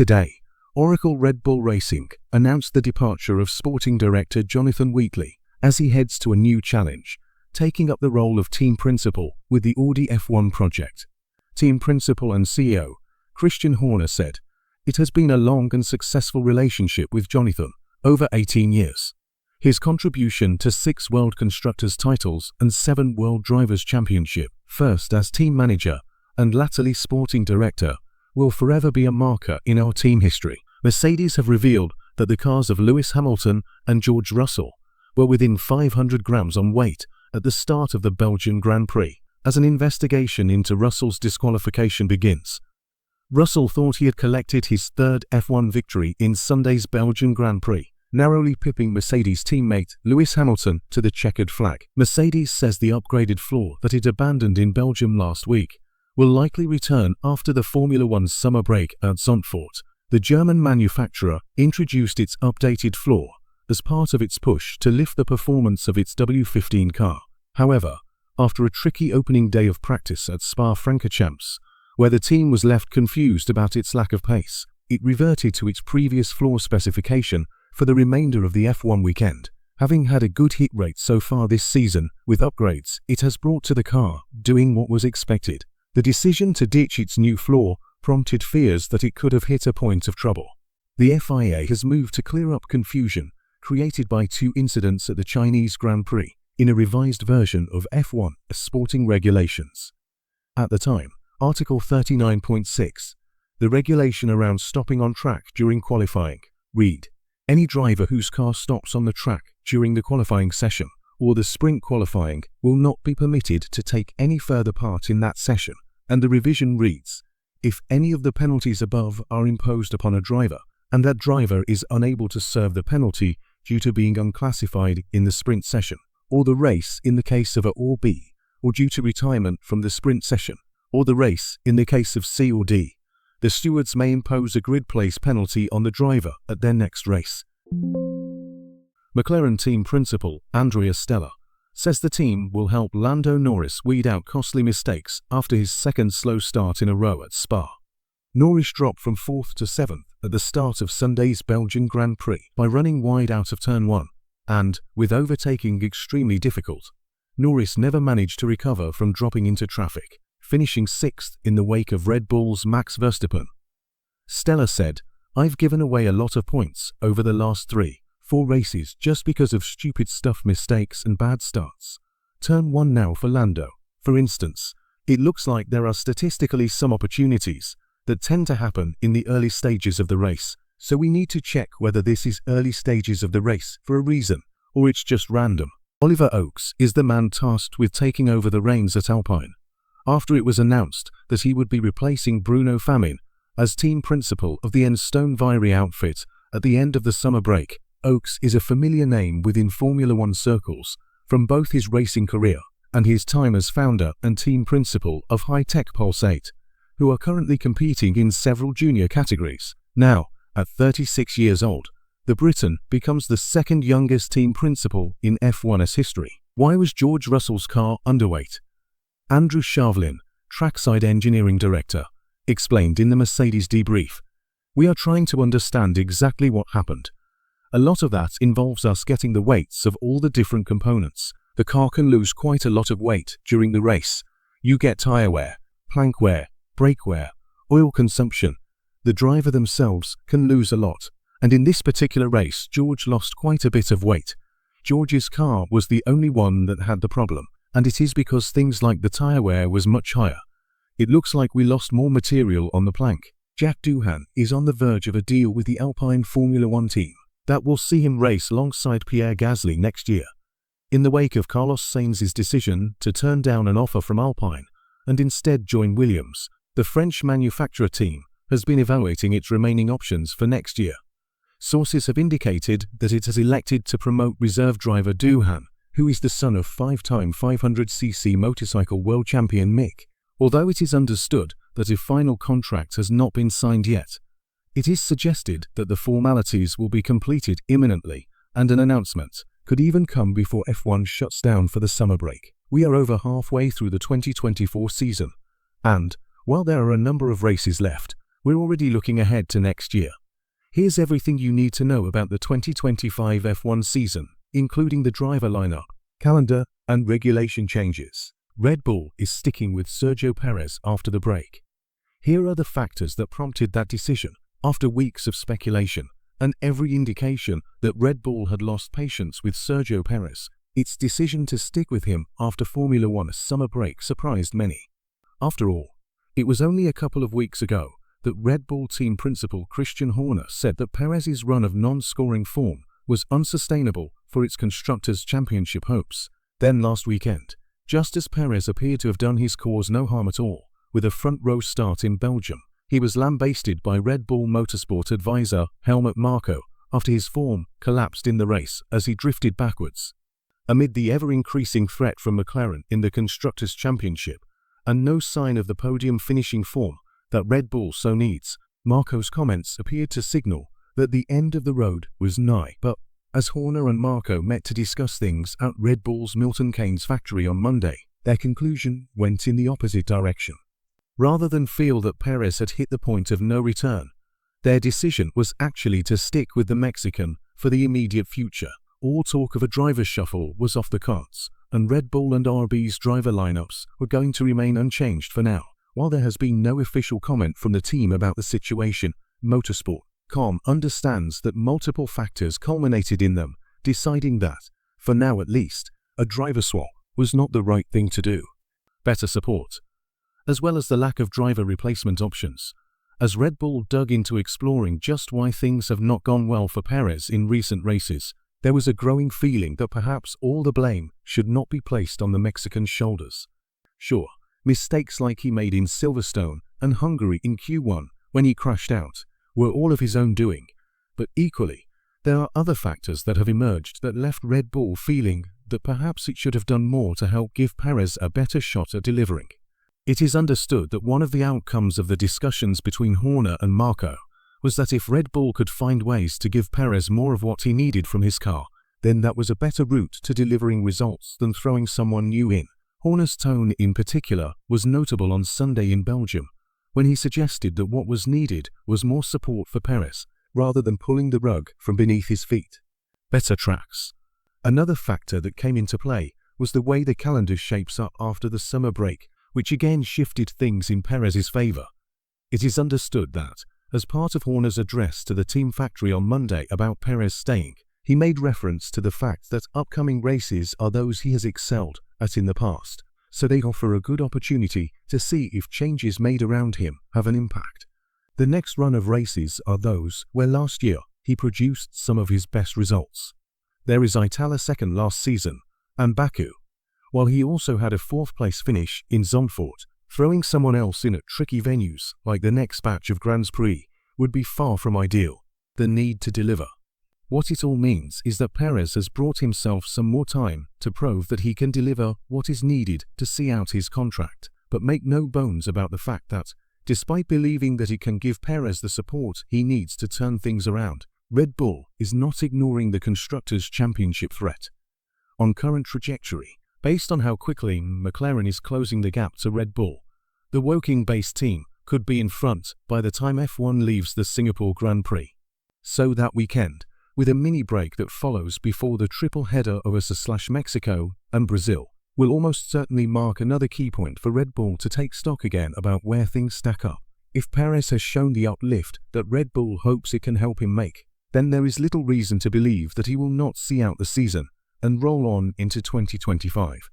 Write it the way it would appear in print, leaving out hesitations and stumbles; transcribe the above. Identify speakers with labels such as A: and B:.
A: Today, Oracle Red Bull Racing announced the departure of sporting director Jonathan Wheatley as he heads to a new challenge, taking up the role of team principal with the Audi F1 project. Team principal and CEO Christian Horner said, "It has been a long and successful relationship with Jonathan, over 18 years. His contribution to 6 World Constructors titles and 7 World Drivers' Championship, first as team manager and latterly sporting director, will forever be a marker in our team history." Mercedes have revealed that the cars of Lewis Hamilton and George Russell were within 500 grams on weight at the start of the Belgian Grand Prix, as an investigation into Russell's disqualification begins. Russell thought he had collected his 3rd F1 victory in Sunday's Belgian Grand Prix, narrowly pipping Mercedes teammate Lewis Hamilton to the checkered flag. Mercedes says the upgraded floor that it abandoned in Belgium last week will likely return after the Formula One's summer break at Zandvoort. The German manufacturer introduced its updated floor as part of its push to lift the performance of its W15 car. However, after a tricky opening day of practice at Spa-Francorchamps, where the team was left confused about its lack of pace, it reverted to its previous floor specification for the remainder of the F1 weekend. Having had a good hit rate so far this season with upgrades it has brought to the car, doing what was expected. The decision to ditch its new floor prompted fears that it could have hit a point of trouble. The FIA has moved to clear up confusion created by 2 incidents at the Chinese Grand Prix in a revised version of F1 sporting regulations. At the time, Article 39.6, the regulation around stopping on track during qualifying, read, "Any driver whose car stops on the track during the qualifying session or the sprint qualifying will not be permitted to take any further part in that session." And the revision reads, "If any of the penalties above are imposed upon a driver, and that driver is unable to serve the penalty due to being unclassified in the sprint session, or the race in the case of A or B, or due to retirement from the sprint session, or the race in the case of C or D, the stewards may impose a grid place penalty on the driver at their next race." McLaren team principal Andrea Stella says the team will help Lando Norris weed out costly mistakes after his 2nd slow start in a row at Spa. Norris dropped from 4th to 7th at the start of Sunday's Belgian Grand Prix by running wide out of Turn 1, and, with overtaking extremely difficult, Norris never managed to recover from dropping into traffic, finishing 6th in the wake of Red Bull's Max Verstappen. Stella said, "I've given away a lot of points over the last 3-4 races just because of stupid stuff, mistakes and bad starts. Turn 1 now for Lando, for instance, it looks like there are statistically some opportunities that tend to happen in the early stages of the race, so we need to check whether this is early stages of the race for a reason, or it's just random." Oliver Oakes is the man tasked with taking over the reins at Alpine, after it was announced that he would be replacing Bruno Famin as team principal of the Enstone Viry outfit at the end of the summer break. Oakes is a familiar name within Formula One circles from both his racing career and his time as founder and team principal of High-Tech Pulse 8, who are currently competing in several junior categories. Now, at 36 years old, the Briton becomes the 2nd youngest team principal in F1's history. Why was George Russell's car underweight? Andrew Shavlin, trackside engineering director, explained in the Mercedes debrief, "We are trying to understand exactly what happened. A lot of that involves us getting the weights of all the different components. The car can lose quite a lot of weight during the race. You get tire wear, plank wear, brake wear, oil consumption. The driver themselves can lose a lot. And in this particular race, George lost quite a bit of weight. George's car was the only one that had the problem, and it is because things like the tire wear was much higher. It looks like we lost more material on the plank." Jack Doohan is on the verge of a deal with the Alpine Formula One team that will see him race alongside Pierre Gasly next year. In the wake of Carlos Sainz's decision to turn down an offer from Alpine and instead join Williams, the French manufacturer team has been evaluating its remaining options for next year. Sources have indicated that it has elected to promote reserve driver Doohan, who is the son of 5-time 500cc motorcycle world champion Mick. Although it is understood that a final contract has not been signed yet, it is suggested that the formalities will be completed imminently and an announcement could even come before F1 shuts down for the summer break. We are over halfway through the 2024 season, and, while there are a number of races left, we're already looking ahead to next year. Here's everything you need to know about the 2025 F1 season, including the driver lineup, calendar, and regulation changes. Red Bull is sticking with Sergio Perez after the break. Here are the factors that prompted that decision. After weeks of speculation and every indication that Red Bull had lost patience with Sergio Perez, its decision to stick with him after Formula One's summer break surprised many. After all, it was only a couple of weeks ago that Red Bull team principal Christian Horner said that Perez's run of non-scoring form was unsustainable for its Constructors' Championship hopes. Then last weekend, just as Perez appeared to have done his cause no harm at all, with a front-row start in Belgium, he was lambasted by Red Bull Motorsport advisor Helmut Marko after his form collapsed in the race as he drifted backwards. Amid the ever-increasing threat from McLaren in the Constructors' Championship and no sign of the podium finishing form that Red Bull so needs, Marko's comments appeared to signal that the end of the road was nigh. But as Horner and Marko met to discuss things at Red Bull's Milton Keynes factory on Monday, their conclusion went in the opposite direction. Rather than feel that Perez had hit the point of no return, their decision was actually to stick with the Mexican for the immediate future. All talk of a driver shuffle was off the cards, and Red Bull and RB's driver lineups were going to remain unchanged for now. While there has been no official comment from the team about the situation, Motorsport.com understands that multiple factors culminated in them deciding that, for now at least, a driver swap was not the right thing to do. Better support, as well as the lack of driver replacement options. As Red Bull dug into exploring just why things have not gone well for Perez in recent races, there was a growing feeling that perhaps all the blame should not be placed on the Mexican's shoulders. Sure, mistakes like he made in Silverstone and Hungary in Q1 when he crashed out were all of his own doing, but equally, there are other factors that have emerged that left Red Bull feeling that perhaps it should have done more to help give Perez a better shot at delivering. It is understood that one of the outcomes of the discussions between Horner and Marko was that if Red Bull could find ways to give Perez more of what he needed from his car, then that was a better route to delivering results than throwing someone new in. Horner's tone in particular was notable on Sunday in Belgium, when he suggested that what was needed was more support for Perez, rather than pulling the rug from beneath his feet. Better tracks. Another factor that came into play was the way the calendar shapes up after the summer break, which again shifted things in Perez's favor. It is understood that, as part of Horner's address to the team factory on Monday about Perez staying, he made reference to the fact that upcoming races are those he has excelled at in the past, so they offer a good opportunity to see if changes made around him have an impact. The next run of races are those where last year he produced some of his best results. There is Italia second last season, and Baku, while he also had a fourth-place finish in Zandvoort. Throwing someone else in at tricky venues like the next batch of Grand Prix would be far from ideal. The need to deliver. What it all means is that Perez has brought himself some more time to prove that he can deliver what is needed to see out his contract, but make no bones about the fact that, despite believing that he can give Perez the support he needs to turn things around, Red Bull is not ignoring the Constructors' Championship threat. On current trajectory, based on how quickly McLaren is closing the gap to Red Bull, the Woking-based team could be in front by the time F1 leaves the Singapore Grand Prix. So that weekend, with a mini break that follows before the triple header of US/Mexico and Brazil, will almost certainly mark another key point for Red Bull to take stock again about where things stack up. If Perez has shown the uplift that Red Bull hopes it can help him make, then there is little reason to believe that he will not see out the season and roll on into 2025.